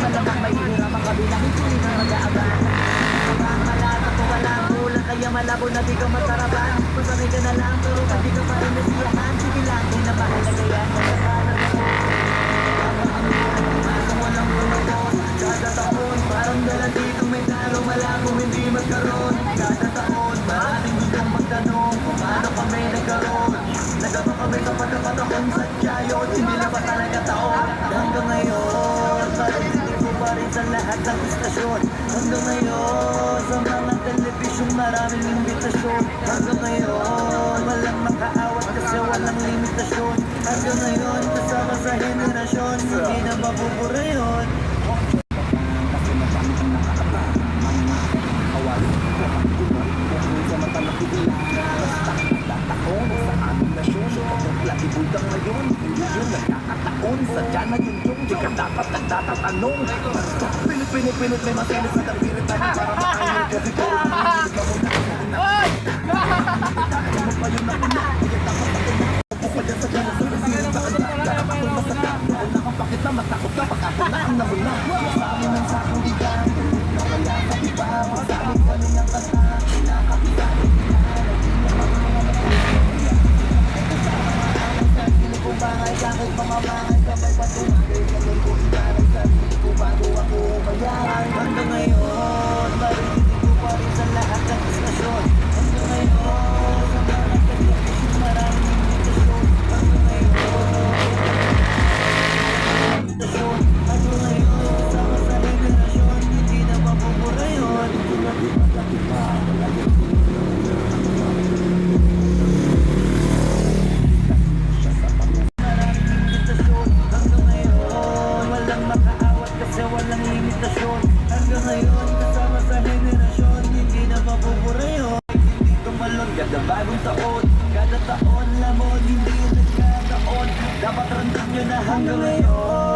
malamang may hirap ang kabilang hindi na mag-aaban. Ang malata ko walang kulang, kaya malabo na di ka mataraban. Pasanay ka na lang pero pag di ka pa rin nasiyahan, sige lang din na mahalaga yan. Walang bulungon, kada taon parang dala dito may talo, malabong hindi magkaroon. Kada taon maraming gustong magtanong kung paano kami nagkaroon. Nagaba kami sa patapatakong sadya yun, hindi na ba talaga taon? Hanggang ngayon, parang pa rin sa lahat ng istasyon. Hanggang ngayon, sa mga telebisyon maraming imbitasyon. Hanggang ngayon, walang makaawat kasi walang limitasyon. Hanggang ngayon, kasama sa henerasyon, hindi na mabubura yun. Kasi madami ang nakakata, mga kawalan ko ang gumawa. Kung sa mata na pigila, basta nagtatakon sa aming nasyon. Lagi bultang ngayon, yun nagkakataon. Sadya na yun yung di ka dapat nagtatatanong. Pinit may masilis na tapilit namin para makainin kasi ko hindi mamuna ay! Mo pa yun na una, kaya dapat ako na pa dyan sa dyan sa pilit sa kanya. Dapat ako masaka, dahil nakapakit na matakot ka pag ako na ang namuna. Sa amin ang sakong ikan, kaya sa iba, magsalit kami ng kanta, kinakapitan. Kung bangay kahit mamamangay sabay patunay Kapag ko itarang sarili ko bago ako umayaran. Hanggang ngayon, marinig ko pa rin sa lahat ng istasyon. Hanggang ngayon, sa mga telebisyon maraming imitasyon. Hanggang ngayon, imitasyon. Hanggang ngayon, sama sa henerasyon, hindi na mabubura yun. Hindi na di pa, talagang walang limitasyon. Hanggang ngayon, kasama sa henerasyon, hindi na mabubura yun. Hindi tumalon kada bagong taon, kada taon lamon, hindi nagkataon. Dapat randam nyo na hanggang ngayon.